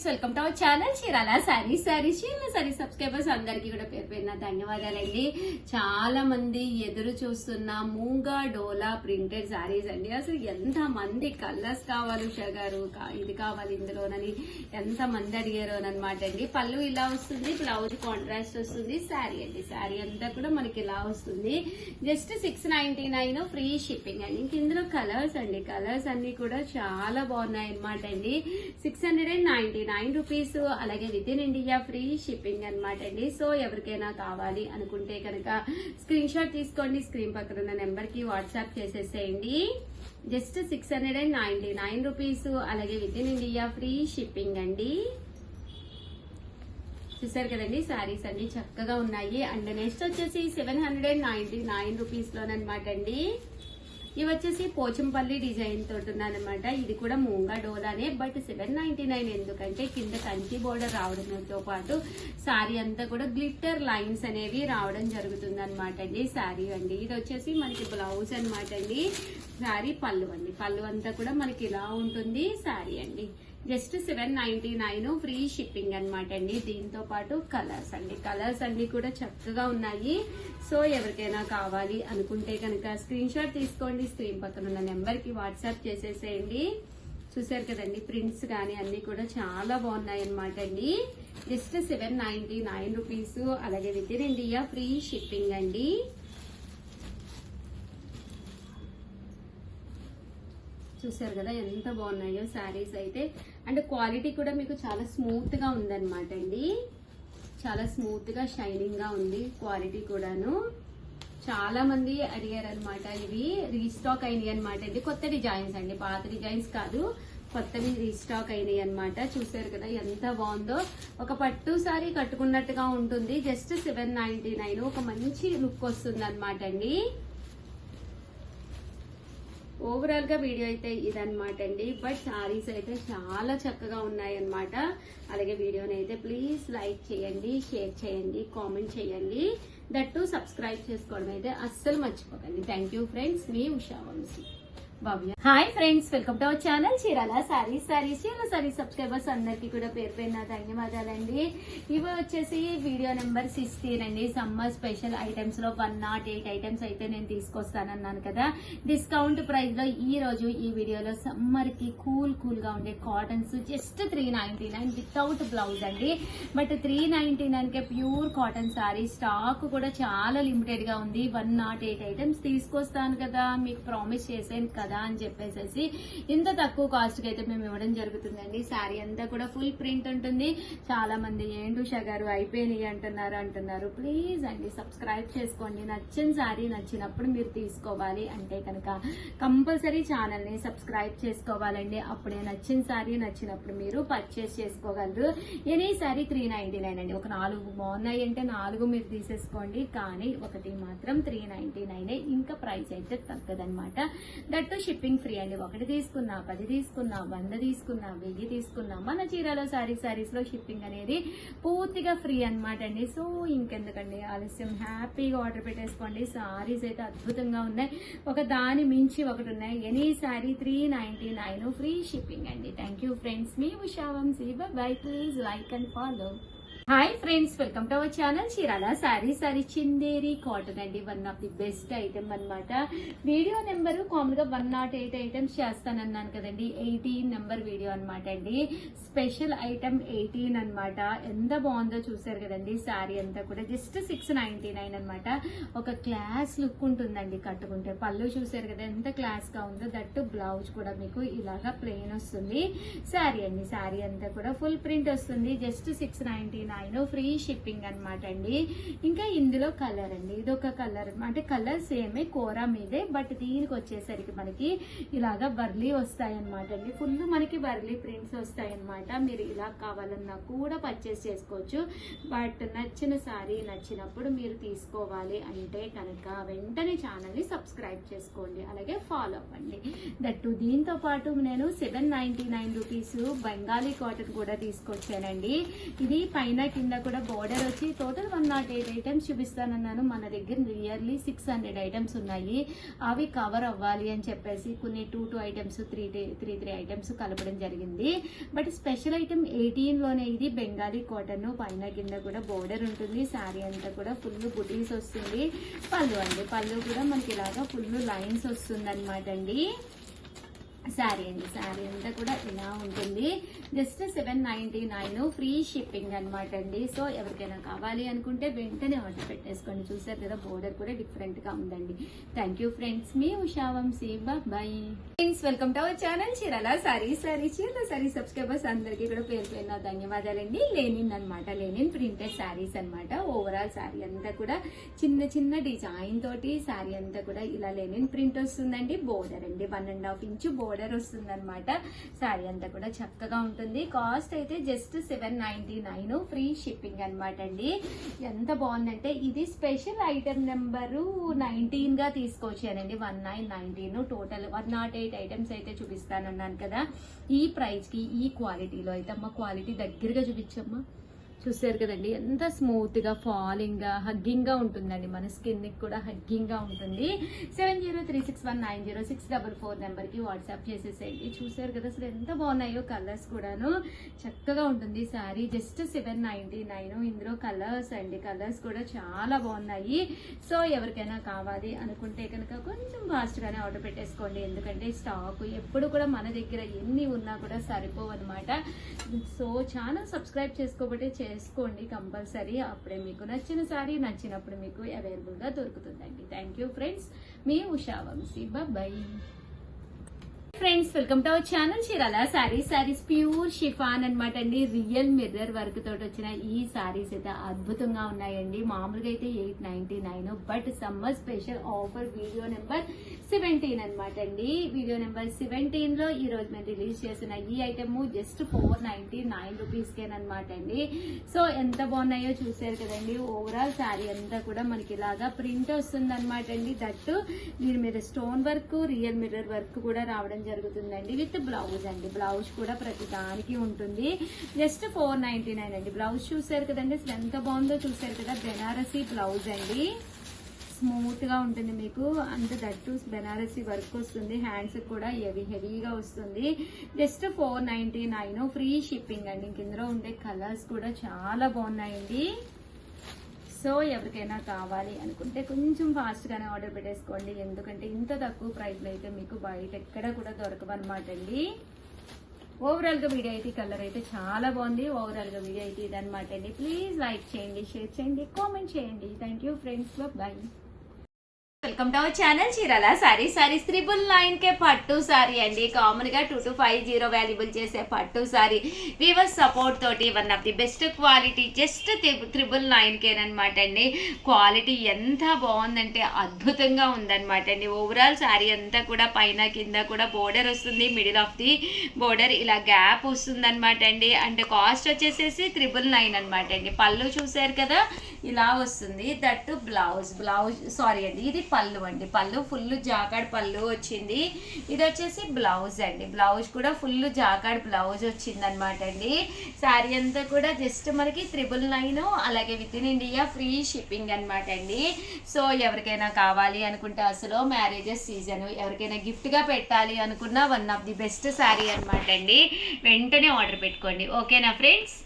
Welcome to our channel Chirala sarees subscribers అందరికీ కూడా పేరు పేరున ధన్యవాదాలండి. చాలా మంది ఎదురు చూస్తున్న మూంగా డోలా ప్రింటెడ్ సారీస్ అండి. అసలు ఎంత మంది కలర్స్ కావాలి ఉషా గారు, ఇది కావాలి ఇందులోనని ఎంత మంది అడిగారు అనమాట అండి. పళ్ళు ఇలా వస్తుంది, బ్లౌజ్ కాంట్రాస్ట్ వస్తుంది, శారీ అండి. శారీ అంతా కూడా మనకి ఇలా వస్తుంది. జస్ట్ 699 ఫ్రీ షిప్పింగ్ అండి. ఇంక ఇందులో కలర్స్ అండి, కలర్స్ అన్ని కూడా చాలా బాగున్నాయి అనమాట అండి. 699 రూపీస్, అలాగే with in India free shipping అనమాట అండి. సో ఎవరికైనా కావాలి అనుకుంటే కనుక స్క్రీన్ షాట్ తీసుకోండి, స్క్రీన్ పక్కన ఉన్న నెంబర్ కి వాట్సాప్ చేసేసేయండి. జస్ట్ 699 రూపీస్, అలాగే with in India free shipping అండి. చూసారు కదండి, శారీస్ అన్ని చక్కగా ఉన్నాయి. అండ్ నెక్స్ట్ వచ్చేసి 799 రూపీస్ లోనమాట అండి. ఇవి వచ్చేసి పోచంపల్లి డిజైన్ తోటి ఉందన్నమాట. ఇది కూడా మూంగా డోలానే, బట్ 799 ఎందుకంటే కింద కంచి బోర్డర్ రావడంతో పాటు శారీ అంతా కూడా గ్లిట్టర్ లైన్స్ అనేవి రావడం జరుగుతుంది అనమాట అండి. శారీ అండి, ఇది వచ్చేసి మనకి బ్లౌజ్ అనమాట అండి. శారీ పళ్ళు అండి, పళ్ళు అంతా కూడా మనకి ఇలా ఉంటుంది. శారీ అండి జస్ట్ 799 ఫ్రీ షిప్పింగ్ అనమాట అండి. దీంతో పాటు కలర్స్ అండి, కలర్స్ అన్ని కూడా చక్కగా ఉన్నాయి. సో ఎవరికైనా కావాలి అనుకుంటే కనుక స్క్రీన్ షాట్ తీసుకోండి, స్క్రీన్ పక్కన ఉన్న నెంబర్ కి వాట్సాప్ చేసేసేయండి. చూసారు కదండి, ప్రింట్స్ కానీ అన్ని కూడా చాలా బాగున్నాయి అనమాట అండి. జస్ట్ 799 రూపీస్, అలాగే with in India free shipping అండి. చూసారు కదా ఎంత బాగున్నాయో శారీస్ అయితే. అండ్ క్వాలిటీ కూడా మీకు చాలా స్మూత్ గా ఉందన్నమాట అండి. చాలా స్మూత్ గా షైనింగ్ గా ఉంది క్వాలిటీ కూడాను. చాలా మంది అడిగారు అనమాట. ఇవి రీస్టాక్ అయినాయి అనమాట అండి. కొత్త డిజైన్స్ అండి, పాత డిజైన్స్ కాదు, కొత్తవి రీస్టాక్ అయినాయి అనమాట. చూసారు కదా ఎంత బాగుందో. ఒక పట్టు సారీ కట్టుకున్నట్టుగా ఉంటుంది. జస్ట్ 799, ఒక మంచి లుక్ వస్తుంది అనమాట అండి. ఓవరాల్ గా వీడియో అయితే ఇదనమాట అండి. బట్ సారీస్ అయితే చాలా చక్కగా ఉన్నాయి అనమాట. అలాగే వీడియోని అయితే ప్లీజ్ లైక్ చేయండి, షేర్ చేయండి, కామెంట్ చేయండి. దట్టు సబ్స్క్రైబ్ చేసుకోవడం అయితే అస్సలు మర్చిపోకండి. థ్యాంక్ యూ ఫ్రెండ్స్, మీ Usha Vamshi. Hi friends, welcome to our channel Chirala sarees subscribers అందరికీ కూడా పేరు పేరున ధన్యవాదాలండి. ఇవి వచ్చేసి వీడియో నెంబర్ 16 అండి. సమ్మర్ స్పెషల్ ఐటమ్స్ లో 108 ఐటమ్స్ అయితే నేను తీసుకొస్తానన్నాను కదా. డిస్కౌంట్ ప్రైస్ లో ఈ రోజు ఈ వీడియోలో సమ్మర్ కి కూల్ గా ఉండే కాటన్స్ జస్ట్ 399 వితౌట్ బ్లౌజ్ అండి. But 399 K pure cotton sorry stock కూడా చాలా లిమిటెడ్ గా ఉంది. 108 ఐటమ్స్ తీసుకొస్తాను కదా, మీకు ప్రామిస్ చేశాను కదా అని చెప్పేసి ఇంత తక్కువ కాస్ట్ కి అయితే మేము ఇవ్వడం జరుగుతుందండి. శారీ అంతా కూడా ఫుల్ ప్రింట్ ఉంటుంది. చాలా మంది ఏంటి ఉషా గారు అయిపోయినాయి అంటున్నారు. ప్లీజ్ అండి సబ్స్క్రైబ్ చేసుకోండి. నచ్చిన శారీ నచ్చినప్పుడు మీరు తీసుకోవాలి అంటే కనుక కంపల్సరీ ఛానల్ ని సబ్స్క్రైబ్ చేసుకోవాలండి. అప్పుడే నచ్చిన శారీ నచ్చినప్పుడు మీరు పర్చేస్ చేసుకోగలరు. ఎనీ శారీ 399 అండి. ఒక 4 బాగున్నాయి అంటే 4 మీరు తీసేసుకోండి, కానీ ఒకటి మాత్రం 399. ఇంకా ప్రైస్ అయితే తగ్గదనమాట. దట్టు షిప్పింగ్ ఫ్రీ అండి. 1 తీసుకున్నా, 10 తీసుకున్నా, 100 తీసుకున్నా, 1000 తీసుకున్నా మన చీరాల సారీస్ లో షిప్పింగ్ అనేది పూర్తిగా ఫ్రీ అనమాట అండి. సో ఇంకెందుకండి ఆలస్యం, హ్యాపీగా ఆర్డర్ పెట్టేసుకోండి. సారీస్ అయితే అద్భుతంగా ఉన్నాయి. ఒక దాని మించి ఒకటి ఉన్నాయి. ఎనీ సారీ 399 ఫ్రీ షిప్పింగ్ అండి. థ్యాంక్ యూ ఫ్రెండ్స్, మీ Usha Vamshi. Bye, please like and follow. Hi friends, welcome to our channel Chirala saris Chanderi cotton అండి. One of the best item అనమాట. వీడియో నెంబర్ కామన్ గా 108 ఐటమ్స్ చేస్తానన్నాను కదండి. 18 నెంబర్ వీడియో అనమాట అండి. స్పెషల్ ఐటమ్ 18 అనమాట. ఎంత బాగుందో చూసారు కదండి. శారీ అంతా కూడా జస్ట్ 699 అనమాట. ఒక క్లాస్ లుక్ ఉంటుందండి కట్టుకుంటే. పళ్ళు చూసారు కదా ఎంత క్లాస్ గా ఉందో. దట్టు బ్లౌజ్ కూడా మీకు ఇలాగా ప్లెయిన్ వస్తుంది. శారీ అండి, శారీ అంతా కూడా ఫుల్ ప్రింట్ వస్తుంది. జస్ట్ 699 ఫ్రీ షిప్పింగ్ అనమాట అండి. ఇంకా ఇందులో కలర్ అండి, ఇదొక కలర్ అంటే కలర్ సేమే కోరా మీదే, బట్ దీనికి వచ్చేసరికి మనకి ఇలాగా బర్లీ వస్తాయి అనమాట అండి. ఫుల్ మనకి బర్లీ ప్రింట్స్ వస్తాయి అనమాట. మీరు ఇలా కావాలన్నా కూడా పర్చేస్ చేసుకోవచ్చు. బట్ నచ్చిన సారీ నచ్చినప్పుడు మీరు తీసుకోవాలి అంటే కనుక వెంటనే ఛానల్ ని సబ్స్క్రైబ్ చేసుకోండి, అలాగే ఫాలో అవ్వండి. దట్టు దీంతో పాటు నేను 799 రూపీస్ బెంగాలీ కాటన్ కూడా తీసుకొచ్చానండి. ఇది పైన కింద కూడా బోర్డర్ వచ్చి టోటల్ 108 ఐటమ్స్ చూపిస్తానన్నాను. మన దగ్గర నియర్లీ 600 ఐటమ్స్ ఉన్నాయి. అవి కవర్ అవ్వాలి అని చెప్పేసి కొన్ని 2 ఐటమ్స్ 3 ఐటమ్స్ కలపడం జరిగింది. బట్ స్పెషల్ ఐటమ్ 18లోనే ఇది బెంగాలీ కాటన్, పైన కింద కూడా బోర్డర్ ఉంటుంది. శారీ అంతా కూడా ఫుల్ బుటీస్ వస్తుంది. పళ్ళు అండి, పళ్ళు కూడా మనకి ఇలాగా ఫుల్ లైన్స్ వస్తుంది అనమాట అండి. శారీ అంతా కూడా ఇలా ఉంటుంది. జస్ట్ 799 ఫ్రీ షిప్పింగ్ అనమాట అండి. సో ఎవరికైనా కావాలి అనుకుంటే వెంటనే ఆర్డర్ పెట్టేసుకోండి. చూసారు కదా బోర్డర్ కూడా డిఫరెంట్ గా ఉందండి. థ్యాంక్ యూ ఫ్రెండ్స్, మీ Usha Vamshi. Bye friends, welcome to our channel Chirala sari subscribers అందరికీ కూడా పేరు ధన్యవాదాలండి. లెనిన్ అనమాట, లెనిన్ ప్రింటెడ్ శారీస్ అనమాట. ఓవరాల్ శారీ అంతా కూడా చిన్న డిజైన్ తోటి శారీ అంతా కూడా ఇలా లెనిన్ ప్రింట్ వస్తుందండి. బోర్డర్ అండి 1.5 ఇంచ్ బోర్డర్ వస్తుంది అనమాట. శారీ అంతా కూడా చక్కగా ఉంటుంది. కాస్ట్ అయితే జస్ట్ 799 ఫ్రీ షిప్పింగ్ అనమాట అండి. ఎంత బాగుందంటే ఇది స్పెషల్ ఐటమ్ నెంబరు 19 గా తీసుకొచ్చానండి. 1919 టోటల్ 108 ఐటమ్స్ అయితే చూపిస్తానన్నాను కదా. ఈ ప్రైస్ కి ఈ క్వాలిటీలో అయితే అమ్మ, క్వాలిటీ దగ్గరగా చూపించమ్మా. చూసారు కదండి ఎంత స్మూత్ గా ఫాలింగ్ గా హగ్గింగ్ గా ఉంటుందండి. మన స్కిన్ కి కూడా హగ్గింగ్ గా ఉంటుంది. 7036190644 నెంబర్ కి వాట్సాప్ చేసేసేయండి. చూసారు కదా అసలు ఎంత బాగున్నాయో కలర్స్ కూడాను. చక్కగా ఉంటుంది శారీ. జస్ట్ 799. ఇందులో కలర్స్ అండి, కలర్స్ కూడా చాలా బాగున్నాయి. సో ఎవరికైనా కావాలి అనుకుంటే కనుక కొంచెం ఫాస్ట్ గానే ఆర్డర్ పెట్టేసుకోండి. ఎందుకంటే స్టాక్ ఎప్పుడు కూడా మన దగ్గర ఎన్ని ఉన్నా కూడా సరిపోవు అనమాట. సో ఛానల్ సబ్స్క్రైబ్ చేసుకోబట్టే చేసుకోండి కంపల్సరీ. అప్పుడే మీకు నచ్చిన సారీ నచ్చినప్పుడు మీకు అవైలబుల్ గా దొరుకుతుందండి. థ్యాంక్ యూ ఫ్రెండ్స్, మీ Usha Vamshi. Bye friends, welcome to our channel Chirala sarees pure chiffon అనమాట అండి. రియల్ మిర్రర్ వర్క్ తోటి వచ్చిన ఈ సారీస్ అయితే అద్భుతంగా ఉన్నాయండి. మామూలుగా అయితే 899, but summer special offer video number 17 అనమాట అండి. వీడియో నెంబర్ 17 లో ఈ రోజు మేము రిలీజ్ చేసిన ఈ ఐటమ్ జస్ట్ 499 రూపీస్కేనమాట అండి. సో ఎంత బాగున్నాయో చూసారు కదండి. ఓవరాల్ శారీ అంతా కూడా మనకి ఇలాగా ప్రింట్ వస్తుంది అనమాట అండి. దట్టు దీని మీద stone work, real mirror work కూడా రావడం జరుగుతుందండి. విత్ బ్లౌజ్ అండి. బ్లౌజ్ కూడా ప్రతి దానికి ఉంటుంది. జస్ట్ 499 అండి. బ్లౌజ్ చూసారు కదండి అసలు ఎంత బాగుందో చూసారు కదా. బెనారసీ బ్లౌజ్ అండి. స్మూత్ గా ఉంటుంది మీకు. అంత దట్టు బెనారసీ వర్క్ వస్తుంది. హ్యాండ్స్ కూడా హెవీగా వస్తుంది. జస్ట్ 499 ఫ్రీ షిప్పింగ్ అండి. ఇందులో ఉండే కలర్స్ కూడా చాలా బాగున్నాయండి. సో ఎవరికైనా కావాలి అనుకుంటే కొంచెం ఫాస్ట్ గానే ఆర్డర్ పెట్టేసుకోండి. ఎందుకంటే ఇంత తక్కువ ప్రైస్ లో అయితే మీకు బయట ఎక్కడ కూడా దొరకవన్నమాట అండి. ఓవరాల్ గా వీడియో అయితే కలర్ అయితే చాలా బాగుంది. ఓవరాల్ గా వీడియో అయితే ఇదనమాట అండి. ప్లీజ్ లైక్ చేయండి, షేర్ చేయండి, కామెంట్ చేయండి. Thank you friends, bye. Welcome to our channel Chirala sarees 999 కే పట్టు సారీ అండి. కామన్ గా 2250 వాల్యుబుల్ చేసే పట్టు సారీ వీవర్స్ సపోర్ట్ తోటి one of the best quality. Just 999 అనమాట అండి. క్వాలిటీ ఎంత బాగుందంటే అద్భుతంగా ఉందన్నమాట అండి. ఓవరాల్ సారీ అంతా కూడా పైన కింద కూడా బోర్డర్ వస్తుంది. మిడిల్ ఆఫ్ ది బోర్డర్ ఇలా గ్యాప్ వస్తుంది అనమాట అండి. అంటే కాస్ట్ వచ్చేసేసి 999 అనమాట అండి. పళ్ళు చూసారు కదా ఇలా వస్తుంది. దట్టు బ్లౌజ్ సారీ అండి, ఇది పళ్ళు అండి. పళ్ళు ఫుల్ జాకాడ్ పళ్ళు వచ్చింది. ఇది వచ్చేసి బ్లౌజ్ అండి. బ్లౌజ్ కూడా ఫుల్ జాకాడ్ బ్లౌజ్ వచ్చింది అనమాట అండి. శారీ అంతా కూడా జస్ట్ మనకి 999, అలాగే with in India free shipping అనమాట అండి. సో ఎవరికైనా కావాలి అనుకుంటే అసలు మ్యారేజెస్ సీజన్ ఎవరికైనా గిఫ్ట్ గా పెట్టాలి అనుకున్న one of the best sari అనమాట అండి. వెంటనే ఆర్డర్ పెట్టుకోండి. ఓకేనా ఫ్రెండ్స్?